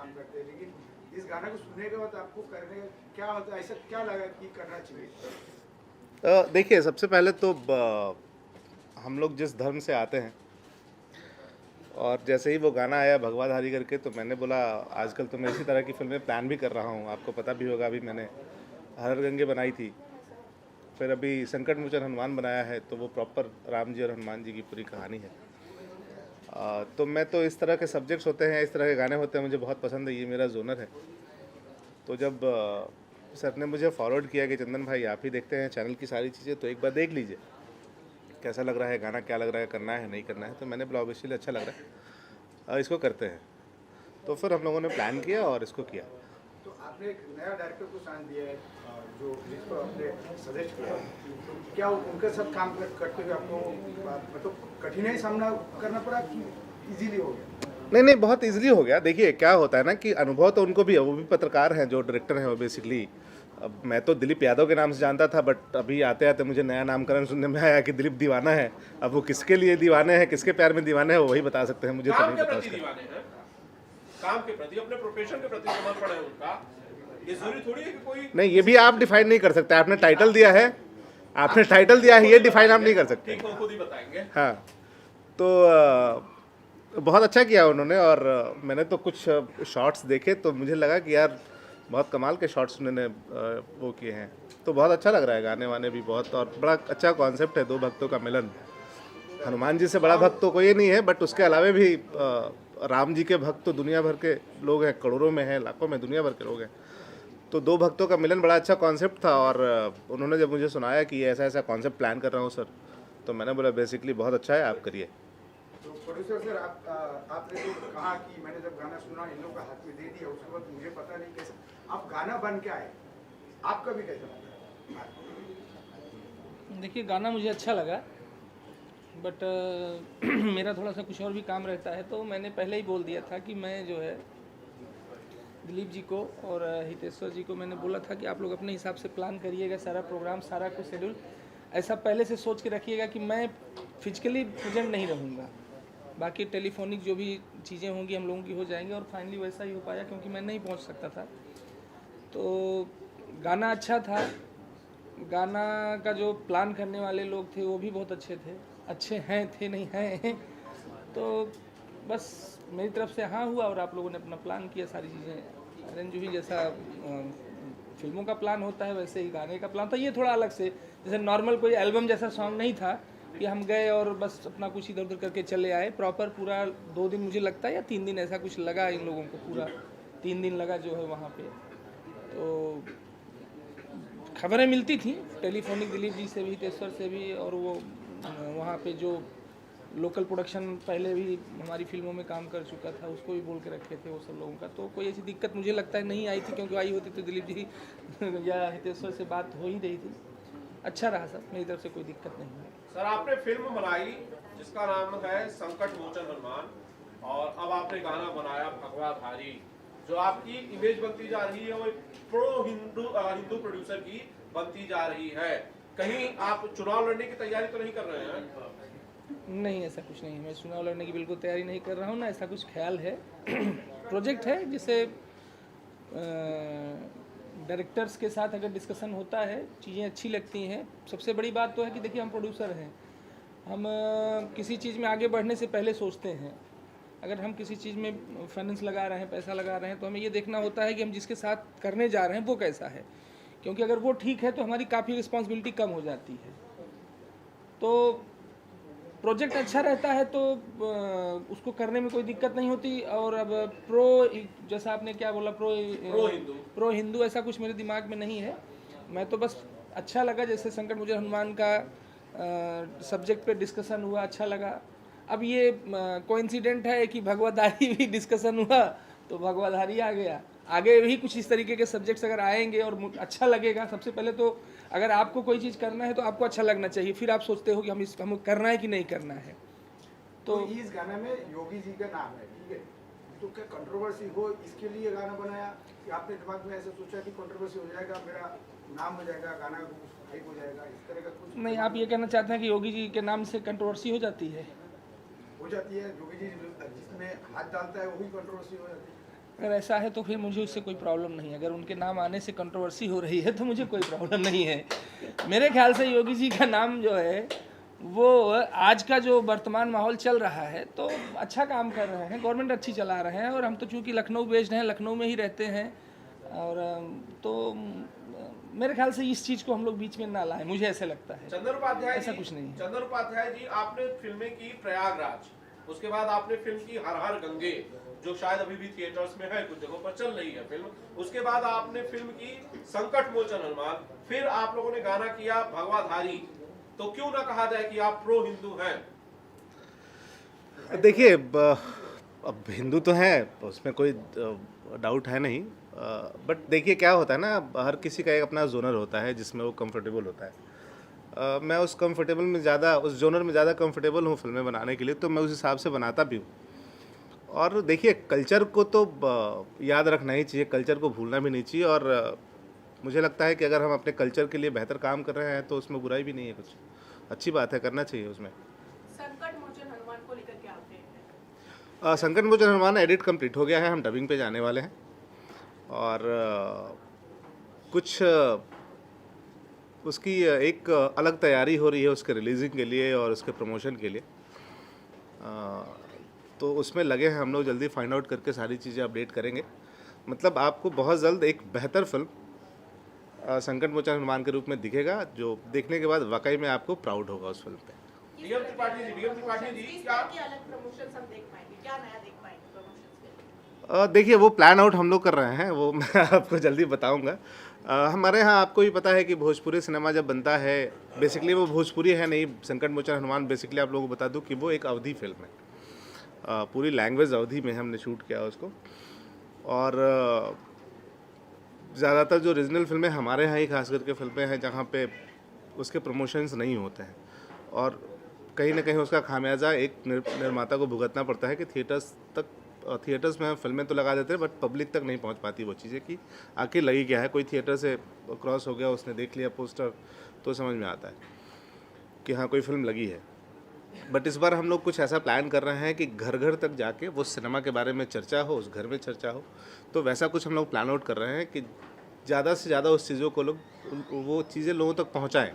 काम करते हैं, लेकिन इस गाने को सुनने के बाद आपको करने क्या होता है, ऐसा क्या लगा कि करना चाहिए? देखिए, सबसे पहले तो हम लोग जिस धर्म से आते हैं और जैसे ही वो गाना आया भगवाधारी करके, तो मैंने बोला आजकल तो मैं इसी तरह की फ़िल्में प्लान भी कर रहा हूँ। आपको पता भी होगा, अभी मैंने हर हर गंगे बनाई थी, फिर अभी संकट मोचन हनुमान बनाया है, तो वो प्रॉपर राम जी और हनुमान जी की पूरी कहानी है। तो मैं तो इस तरह के सब्जेक्ट्स होते हैं, इस तरह के गाने होते हैं, मुझे बहुत पसंद है, ये मेरा जोनर है। तो जब सर ने मुझे फॉरवर्ड किया कि चंदन भाई आप ही देखते हैं चैनल की सारी चीज़ें, तो एक बार देख लीजिए कैसा लग रहा है गाना, क्या लग रहा है, करना है नहीं करना है। तो मैंने बोला ऑब्वियसली अच्छा लग रहा है, इसको करते हैं। तो फिर हम लोगों ने प्लान किया और इसको किया। तो आपने एक नया डायरेक्टर को साइन दिया है, जो जिसको आपने सजेस्ट किया है, तो क्या उनके साथ काम करते हुए आपको मतलब कठिनाई सामना करना पड़ा कि इजीली हो गया? नहीं, बहुत इजीली हो गया। देखिए क्या होता है ना कि अनुभव तो उनको भी है, वो भी पत्रकार हैं, जो डायरेक्टर हैं वो बेसिकली। अब मैं तो दिलीप यादव के नाम से जानता था, बट अभी आते आते मुझे नया नामकरण सुनने में आया कि दिलीप दीवाना है। अब वो किसके लिए दीवाने हैं, किसके प्यार में दीवाने हैं, वो वही बता सकते हैं, मुझे तो नहीं पता उसका। काम के प्रति, अपने प्रोफेशन के प्रति समर्पण है उनका। ये जरूरी थोड़ी है कि कोई नहीं, ये भी आप डिफाइन नहीं कर सकते। आपने टाइटल दिया है, आपने टाइटल दिया है, ये डिफाइन आप नहीं कर सकते। ठीक है, खुद ही बताएंगे। हाँ, तो बहुत अच्छा किया उन्होंने। और मैंने तो कुछ शॉट्स देखे तो मुझे लगा कि यार बहुत कमाल के शॉट्स उन्होंने वो किए हैं। तो बहुत अच्छा लग रहा है, गाने वाने भी बहुत, और बड़ा अच्छा कॉन्सेप्ट है, दो भक्तों का मिलन। हनुमान जी से बड़ा भक्त तो कोई नहीं है, बट उसके अलावे भी राम जी के भक्त तो दुनिया भर के लोग हैं, करोड़ों में हैं, लाखों में, दुनिया भर के लोग हैं। तो दो भक्तों का मिलन बड़ा अच्छा कॉन्सेप्ट था। और उन्होंने जब मुझे सुनाया कि ऐसा ऐसा कॉन्सेप्ट प्लान कर रहा हूँ सर, तो मैंने बोला बेसिकली बहुत अच्छा है, आप करिए। तो प्रोड्यूसर सर, आपने जो कहा कि मैंने जब गाना सुना इन लोगों का हाथ में दे दिया, उसके बाद मुझे पता नहीं कैसे आप गाना बन के आए, आपका भी कैसा लगा? देखिए, गाना मुझे अच्छा लगा, बट मेरा थोड़ा सा कुछ और भी काम रहता है। तो मैंने पहले ही बोल दिया था कि मैं जो है दिलीप जी को और हितेश्वर जी को मैंने बोला था कि आप लोग अपने हिसाब से प्लान करिएगा, सारा प्रोग्राम, सारा कुछ शेड्यूल ऐसा पहले से सोच के रखिएगा कि मैं फिजिकली प्रेजेंट नहीं रहूँगा, बाकी टेलीफोनिक जो भी चीज़ें होंगी हम लोगों की हो जाएंगी। और फाइनली वैसा ही हो पाया, क्योंकि मैं नहीं पहुँच सकता था। तो गाना अच्छा था, गाना का जो प्लान करने वाले लोग थे वो भी बहुत अच्छे थे, अच्छे हैं, थे नहीं हैं। तो बस मेरी तरफ से हाँ हुआ, और आप लोगों ने अपना प्लान किया, सारी चीज़ें अरेंज हुई। जैसा फिल्मों का प्लान होता है वैसे ही गाने का प्लान था। ये थोड़ा अलग से, जैसे नॉर्मल कोई एल्बम जैसा सॉन्ग नहीं था कि हम गए और बस अपना कुछ इधर उधर करके चले आए। प्रॉपर पूरा 2 दिन मुझे लगता है या 3 दिन ऐसा कुछ लगा इन लोगों को, पूरा 3 दिन लगा जो है वहाँ पे। तो खबरें मिलती थी टेलीफोनिक दिलीप जी से भी, हितेश्वर से भी, और वो वहाँ पे जो लोकल प्रोडक्शन पहले भी हमारी फिल्मों में काम कर चुका था उसको भी बोल के रखे थे वो सब लोगों का। तो कोई ऐसी दिक्कत मुझे लगता है नहीं आई थी, क्योंकि आई होती तो दिलीप जी या हितेश्वर से बात हो ही रही थी। अच्छा रहा सर, मेरी तरफ से कोई दिक्कत नहीं है। सर, आपने फिल्म बनाई जिसका नाम है संकट मोचन हनुमान, और अब आपने गाना बनाया भगवाधारी। जो आपकी इमेज बनती जा रही है वो प्रो हिंदू प्रोड्यूसर की बनती जा रही है। कहीं आप चुनाव लड़ने की तैयारी तो नहीं कर रहे हैं? नहीं, ऐसा कुछ नहीं है, मैं चुनाव लड़ने की बिल्कुल तैयारी नहीं कर रहा हूँ, ना ऐसा कुछ ख्याल है। प्रोजेक्ट है जिसे डायरेक्टर्स के साथ अगर डिस्कशन होता है, चीज़ें अच्छी लगती हैं। सबसे बड़ी बात तो है कि देखिए हम प्रोड्यूसर हैं, हम किसी चीज़ में आगे बढ़ने से पहले सोचते हैं। अगर हम किसी चीज़ में फाइनेंस लगा रहे हैं, पैसा लगा रहे हैं, तो हमें ये देखना होता है कि हम जिसके साथ करने जा रहे हैं वो कैसा है, क्योंकि अगर वो ठीक है तो हमारी काफ़ी रिस्पॉन्सिबिलिटी कम हो जाती है। तो प्रोजेक्ट अच्छा रहता है तो उसको करने में कोई दिक्कत नहीं होती। और अब जैसा आपने क्या बोला, प्रो हिंदू ऐसा कुछ मेरे दिमाग में नहीं है। मैं तो बस अच्छा लगा, जैसे संकट मुझे हनुमान का सब्जेक्ट पे डिस्कशन हुआ, अच्छा लगा। अब ये कोइंसिडेंट है कि भगवतधारी भी डिस्कशन हुआ तो भगवतधारी आ गया। आगे भी कुछ इस तरीके के सब्जेक्ट्स अगर आएंगे और अच्छा लगेगा, सबसे पहले तो अगर आपको कोई चीज़ करना है तो आपको अच्छा लगना चाहिए, फिर आप सोचते हो कि हम करना है कि नहीं करना है। तो इस गाने में योगी जी का नाम है, ठीक है, तो क्या कंट्रोवर्सी हो इसके लिए गाना बनाया, कि आपने दिमाग में ऐसा सोचा कि कंट्रोवर्सी हो जाएगा, मेरा नाम हो जाएगा, गाना हाइप हो जाएगा, इस तरह का कुछ? नहीं, आप ये कहना चाहते हैं कि योगी जी के नाम से कंट्रोवर्सी हो जाती है? हो जाती है, योगी जी जिसमें हाथ डालता है वही कंट्रोवर्सी हो जाती है। अगर ऐसा है तो फिर मुझे उससे कोई प्रॉब्लम नहीं है। अगर उनके नाम आने से कंट्रोवर्सी हो रही है तो मुझे कोई प्रॉब्लम नहीं है। मेरे ख्याल से योगी जी का नाम जो है वो आज का जो वर्तमान माहौल चल रहा है तो अच्छा काम कर रहे हैं, गवर्नमेंट अच्छी चला रहे हैं, और हम तो चूँकि लखनऊ बेस्ड हैं, लखनऊ में ही रहते हैं, और तो मेरे ख्याल से इस चीज़ को हम लोग बीच में ना लाएं, मुझे ऐसे लगता है। चंदन उपाध्याय ऐसा जी, कुछ नहीं है। चंदन उपाध्याय जी, आपने फिल्में की प्रयागराज, उसके बाद आपने फिल्म की हर हर गंगे, जो शायद अभी भी थिएटर्स में है, कुछ जगहों पर चल रही है फिल्म। उसके बाद आपने फिल्म की संकट मोचन हनुमान, फिर आप लोगों ने गाना किया भगवाधारी। तो क्यों ना कहा जाए कि आप प्रो हिंदू हैं? देखिए, अब हिंदू तो हैं, उसमें कोई डाउट है नहीं, बट देखिए क्या होता है ना, हर किसी का एक अपना जोनर होता है जिसमें वो कंफर्टेबल होता है। मैं उस कंफर्टेबल में ज़्यादा, उस जोनर में ज़्यादा कंफर्टेबल हूँ फिल्में बनाने के लिए, तो मैं उस हिसाब से बनाता भी हूँ। और देखिए, कल्चर को तो याद रखना ही चाहिए, कल्चर को भूलना भी नहीं चाहिए, और मुझे लगता है कि अगर हम अपने कल्चर के लिए बेहतर काम कर रहे हैं तो उसमें बुराई भी नहीं है, कुछ अच्छी बात है, करना चाहिए उसमें। संकट मोचन हनुमान को लेकर क्या अपडेट है? संकट मोचन हनुमान एडिट कंप्लीट हो गया है, हम डबिंग पे जाने वाले हैं, और कुछ उसकी एक अलग तैयारी हो रही है उसके रिलीजिंग के लिए और उसके प्रमोशन के लिए, तो उसमें लगे हैं हम लोग, जल्दी फाइंड आउट करके सारी चीज़ें अपडेट करेंगे। मतलब आपको बहुत जल्द एक बेहतर फिल्म संकट मोचन हनुमान के रूप में दिखेगा, जो देखने के बाद वाकई में आपको प्राउड होगा उस फिल्म पे। डीएम त्रिपाठी जी, किस क्या तरह की अलग प्रमोशंस हम देख पाएंगे, क्या नया देख पाएंगे प्रमोशंस के लिए? देखिए, वो प्लान आउट हम लोग कर रहे हैं, वो मैं आपको जल्दी बताऊंगा। हमारे यहाँ आपको भी पता है कि भोजपुरी सिनेमा जब बनता है, बेसिकली वो भोजपुरी है नहीं, संकट मोचन हनुमान बेसिकली आप लोगों को बता दूं कि वो एक अवधी फिल्म है, पूरी लैंग्वेज अवधी में हमने शूट किया उसको, और ज़्यादातर जो रीजनल फिल्में हमारे यहाँ ही खास करके फिल्में हैं जहाँ पे उसके प्रमोशंस नहीं होते हैं, और कहीं ना कहीं उसका खामियाजा एक निर्माता को भुगतना पड़ता है कि थिएटर्स में हम फिल्में तो लगा देते हैं, बट पब्लिक तक नहीं पहुंच पाती वो चीज़ें कि आखिर लगी क्या है। कोई थिएटर से क्रॉस हो गया, उसने देख लिया पोस्टर, तो समझ में आता है कि हाँ कोई फिल्म लगी है। बट इस बार हम लोग कुछ ऐसा प्लान कर रहे हैं कि घर घर तक जाके वो सिनेमा के बारे में चर्चा हो, उस घर में चर्चा हो, तो वैसा कुछ हम लोग प्लान आउट कर रहे हैं कि ज़्यादा से ज़्यादा उस चीज़ों को वो चीज़ें लोगों तक पहुँचाएँ।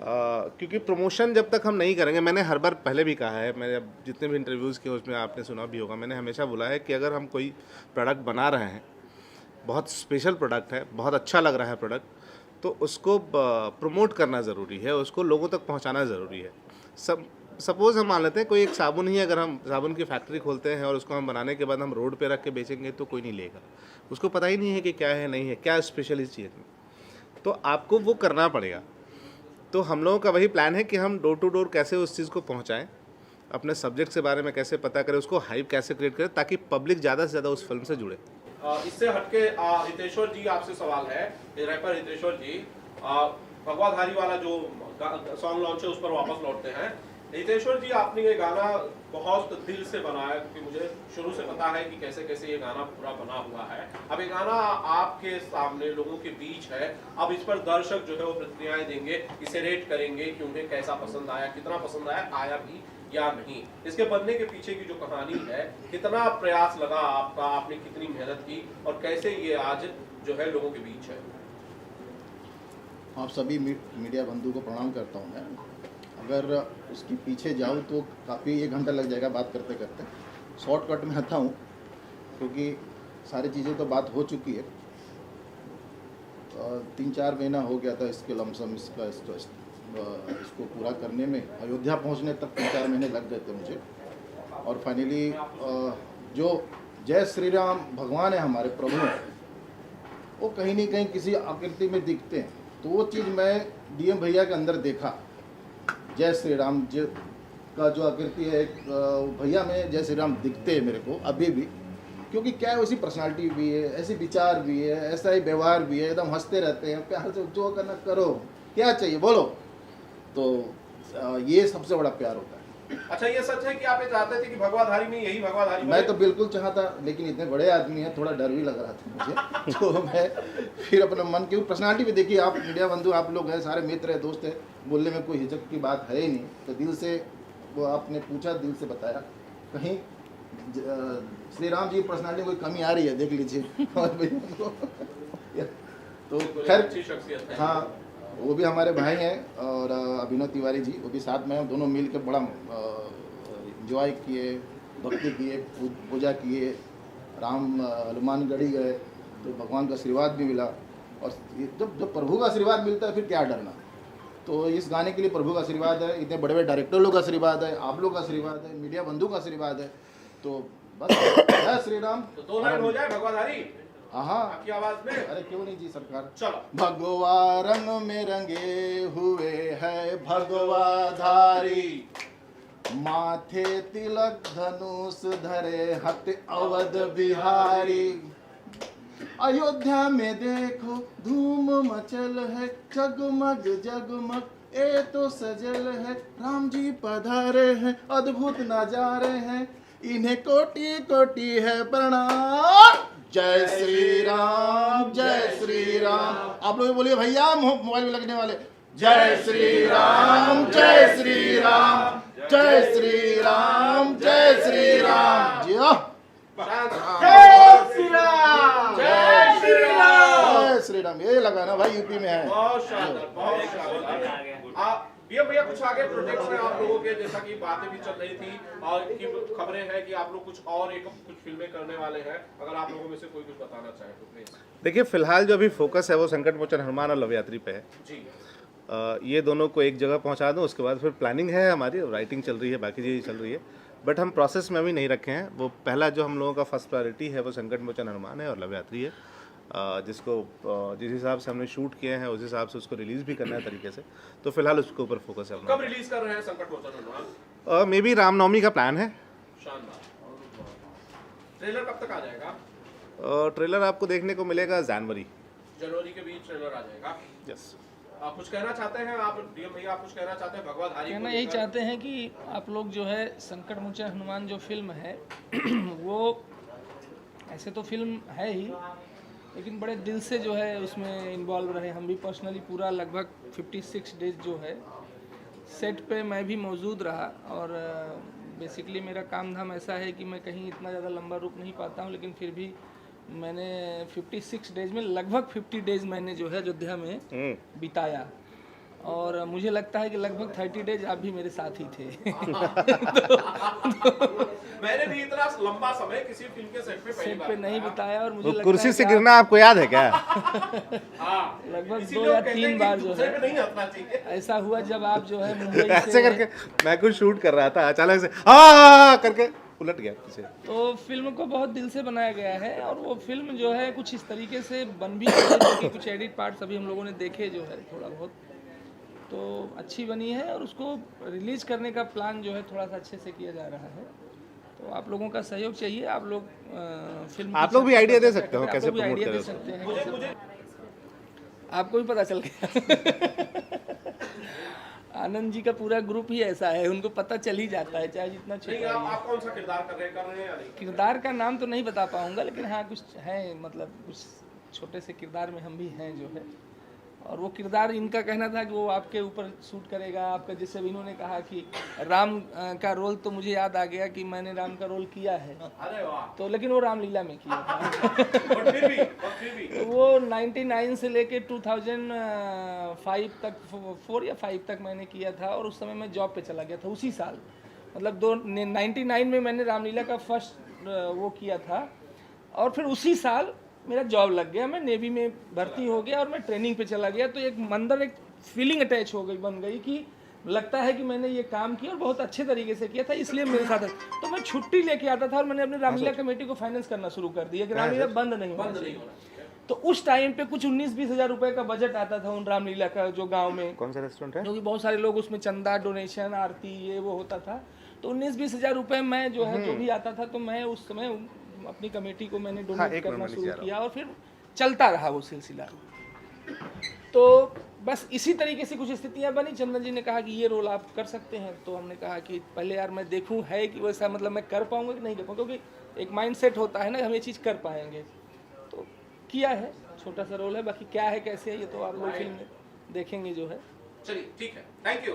क्योंकि प्रमोशन जब तक हम नहीं करेंगे, मैंने हर बार पहले भी कहा है, मैंने अब जितने भी इंटरव्यूज़ किए उसमें आपने सुना भी होगा, मैंने हमेशा बोला है कि अगर हम कोई प्रोडक्ट बना रहे हैं, बहुत स्पेशल प्रोडक्ट है, बहुत अच्छा लग रहा है प्रोडक्ट, तो उसको प्रमोट करना ज़रूरी है, उसको लोगों तक पहुंचाना ज़रूरी है। सपोज़ हम मान लेते हैं कोई एक साबुन ही, अगर हम साबुन की फैक्ट्री खोलते हैं और उसको हम बनाने के बाद हम रोड पे रख के बेचेंगे तो कोई नहीं लेगा, उसको पता ही नहीं है कि क्या है नहीं है, क्या स्पेशल इस चीज़ में, तो आपको वो करना पड़ेगा। तो हम लोगों का वही प्लान है कि हम डोर टू डोर कैसे उस चीज़ को पहुंचाएं, अपने सब्जेक्ट के बारे में कैसे पता करें, उसको हाइप कैसे क्रिएट करें, ताकि पब्लिक ज़्यादा से ज़्यादा उस फिल्म से जुड़े। इससे हटके हितेश्वर जी, आपसे सवाल है, रैपर हितेश्वर जी, भगवाधारी वाला जो सॉन्ग लॉन्च है उस पर वापस लौटते हैं। हितेश्वर जी, आपने ये गाना बहुत दिल से बनाया, क्योंकि मुझे शुरू से पता है कि कैसे कैसे ये गाना पूरा बना हुआ है। अब ये गाना आपके सामने लोगों के बीच है, अब इस पर दर्शक जो है वो प्रतिक्रियाएं देंगे, इसे रेट करेंगे कि उन्हें कैसा पसंद आया, कितना पसंद आया भी या नहीं। इसके बनने के पीछे की जो कहानी है, कितना प्रयास लगा आपका, आपने कितनी मेहनत की, और कैसे ये आज जो है लोगों के बीच है? आप सभी मीडिया बंधु को प्रणाम करता हूँ मैं। अगर उसके पीछे जाऊँ तो काफ़ी 1 घंटा लग जाएगा बात करते करते। शॉर्टकट में आता हूँ क्योंकि सारी चीज़ें तो बात हो चुकी है। 3-4 महीना हो गया था इसके लमसम इसको पूरा करने में। अयोध्या पहुँचने तक 3-4 महीने लग गए थे मुझे, और फाइनली जो जय श्री राम भगवान है हमारे प्रभु, वो कहीं ना कहीं किसी आकृति में दिखते हैं, तो वो चीज़ मैं डीएम भैया के अंदर देखा। जय श्री राम जी का जो आकृति है, भैया में जय श्री राम दिखते हैं मेरे को अभी भी, क्योंकि क्या है, वैसी पर्सनालिटी भी है, ऐसी विचार भी है, ऐसा ही व्यवहार भी है, एकदम हंसते रहते हैं, प्यार से जो करना करो, क्या चाहिए बोलो, तो ये सबसे बड़ा प्यार होता है। अच्छा, ये सच है कि आप ये चाहते थे कि भगवाधारी में यही भगवाधारी मैं तो बिल्कुल चाहता, लेकिन इतने बड़े आदमी हैं, थोड़ा डर भी लग रहा था मुझे। तो मैं फिर अपना मन की पर्सनालिटी भी देखी, आप मीडिया बंधु आप लोग हैं, सारे मित्र हैं, दोस्त हैं, बोलने में कोई हिचक की बात है ही नहीं। तो दिल से वो आपने पूछा, दिल से बताया। कहीं श्री राम जी पर्सनालिटी कोई कमी आ रही है, देख लीजिए। तो खैर अच्छी शख्सियत है। हाँ, वो भी हमारे भाई हैं और अभिनव तिवारी जी, वो भी साथ में हैं। दोनों मिल के बड़ा इंजॉय किए, भक्ति किए, पूजा किए, राम हनुमानगढ़ी गए तो भगवान का आशीर्वाद भी मिला। और जब प्रभु का आशीर्वाद मिलता है फिर क्या डरना। तो इस गाने के लिए प्रभु का आशीर्वाद है, इतने बड़े बड़े डायरेक्टर लोग का आशीर्वाद है, आप लोग का आशीर्वाद है, मीडिया बंधु का आशीर्वाद है। तो बस जय श्री राम। तो 2 लाइन हो जाए भगवाधारी हाँ आपकी आवाज में। अरे क्यों नहीं जी सरकार। चलो। भगवा रंग में रंगे हुए है भगवाधारी, माथे तिलक धनुष धरे हत अवध बिहारी। अयोध्या में देखो धूम मचल है, जगमग जगमग ए तो सजल है। राम जी पधारे हैं, अद्भुत नजारे हैं, इन्हें कोटि कोटि है प्रणाम। जय श्री राम, जय श्री राम। आप लोग बोलिए भैया मोबाइल में लगने वाले। जय श्री राम, जय श्री राम, जय श्री राम, जय श्री राम। जी जय श्री राम, जय श्री राम। जय श्री राम। ये लगाना भाई यूपी में है। बहुत शानदार, बहुत शानदार। आप भैया कुछ आगे प्रोजेक्ट्स हैं आप लोगों के, जैसा कि बातें भी चल रही थी और की खबरें हैं कि आप लोग कुछ फिल्में करने वाले हैं। अगर आप लोगों में से कोई कुछ बताना चाहे तो प्लीज। देखिए फिलहाल जो अभी फोकस है वो संकट मोचन हनुमान और लव यात्री पे है जी। ये दोनों को एक जगह पहुंचा दूं, उसके बाद फिर प्लानिंग है हमारी, राइटिंग चल रही है, बाकी चीज़ें चल रही है, बट हम प्रोसेस में अभी नहीं रखे हैं। वो पहला जो हम लोगों का फर्स्ट प्रायोरिटी है वो संकट मोचन हनुमान है और लव यात्री है, जिसको जिस हिसाब से हमने शूट किए हैं उस हिसाब से उसको रिलीज़ भी करना है तरीके से। तो फिलहाल उसके ऊपर फोकस है अपना। कब रिलीज कर रहे हैं संकट मोचन हनुमान? मे बी रामनवमी का प्लान है। शानदार। ट्रेलर कब तक आ जाएगा? ट्रेलर आपको देखने को मिलेगा जनवरी के बीच ट्रेलर आ जाएगा। यस। आप कुछ कहना चाहते हैं? आप डीएम भैया आप कुछ कहना चाहते हैं भगवाधारी? कहना यही चाहते हैं कि आप लोग जो है संकट मोचन हनुमान जो फिल्म है वो ऐसे तो फिल्म है ही, लेकिन बड़े दिल से जो है उसमें इन्वॉल्व रहे। हम भी पर्सनली पूरा लगभग 56 डेज जो है सेट पे मैं भी मौजूद रहा। और बेसिकली मेरा काम धाम ऐसा है कि मैं कहीं इतना ज़्यादा लंबा रुक नहीं पाता हूँ, लेकिन फिर भी मैंने 56 डेज में लगभग 50 डेज मैंने जो है अयोध्या में बिताया। और मुझे लगता है कि लगभग 30 डेज आप भी मेरे साथ ही थे। मैंने भी इतना लंबा समय किसी फिल्म के सेट पे पहली सेट बार पे नहीं बिताया और मुझे लगता कुर्सी है से कि गिरना आपको याद है क्या? हाँ, लगभग इसीलिए 2 वो या कहते 3 हैं कि बार जो दूसरे है पे नहीं हंसना चाहिए। ऐसा हुआ जब आप जो है मुंबई ऐसे से करके मैं कुछ शूट कर रहा था, अचानक से हाँ करके उलट गया पीछे। तो फिल्म को बहुत दिल से बनाया गया है और वो फिल्म जो है कुछ इस तरीके से बन भी गई है, क्योंकि कुछ एडिट पार्ट्स अभी हम लोगों ने देखे जो है थोड़ा बहुत, तो अच्छी बनी है और उसको रिलीज करने का प्लान जो है थोड़ा सा अच्छे से किया जा रहा है। तो आप लोगों का सहयोग चाहिए। आप लोग फिल्म आप लोग भी आइडिया दे सकते हो आप कैसे लोग भी प्रमोट आइडिया दे करें। सकते हैं मुझे कैसे- मुझे आपको भी पता चल गया। आनंद जी का पूरा ग्रुप ही ऐसा है, उनको पता चल ही जाता है चाहे जितना नहीं, छुपा आप कौन सा किरदार कर रहे हैं या नहीं? किरदार का नाम तो नहीं बता पाऊंगा, लेकिन हाँ कुछ है, मतलब कुछ छोटे से किरदार में हम भी हैं जो है। और वो किरदार इनका कहना था कि वो आपके ऊपर शूट करेगा आपका, जैसे इन्होंने कहा कि राम का रोल, तो मुझे याद आ गया कि मैंने राम का रोल किया है, अरे वाह। तो लेकिन वो रामलीला में किया था। और फिर भी तो वो 99 से लेके 2005 तक 4 या 5 तक मैंने किया था। और उस समय मैं जॉब पे चला गया था उसी साल, मतलब 99 में मैंने रामलीला का फर्स्ट वो किया था और फिर उसी साल मेरा जॉब लग गया, मैं नेवी में भर्ती हो गया और मैं ट्रेनिंग पे चला गया। तो एक अंदर एक फीलिंग अटैच हो गई, बन गई कि लगता है कि मैंने ये काम किया और बहुत अच्छे तरीके से किया था, इसलिए मेरे साथ। तो मैं छुट्टी लेके आता था और मैंने अपनी रामलीला कमेटी को फाइनेंस करना शुरू कर दिया कि रामलीला बंद नहीं होना चाहिए। तो उस टाइम पे कुछ 19-20 हज़ार रुपए का बजट आता था उन रामलीला का, जो गाँव में, कौन सा रेस्टोरेंट है? क्योंकि बहुत सारे लोग उसमें चंदा, डोनेशन, आरती ये वो होता था। तो 19-20 हज़ार रुपये मैं जो है जो भी आता था, तो मैं उस समय अपनी कमेटी को मैंने डोनेट एक करना मिनट शुरू नीचे आ किया और फिर चलता रहा वो सिलसिला। तो बस इसी तरीके से कुछ स्थितियां बनी। चंदन जी ने कहा कि ये रोल आप कर सकते हैं, तो हमने कहा कि पहले यार मैं देखूं है कि वैसा, मतलब मैं कर पाऊंगा कि नहीं कर पाऊंगा, क्योंकि एक माइंड सेट होता है ना, हम ये चीज़ कर पाएंगे। तो किया है, छोटा सा रोल है, बाकी क्या है कैसे है ये तो आप लोग फिल्म में देखेंगे जो है। चलिए ठीक है, थैंक यू।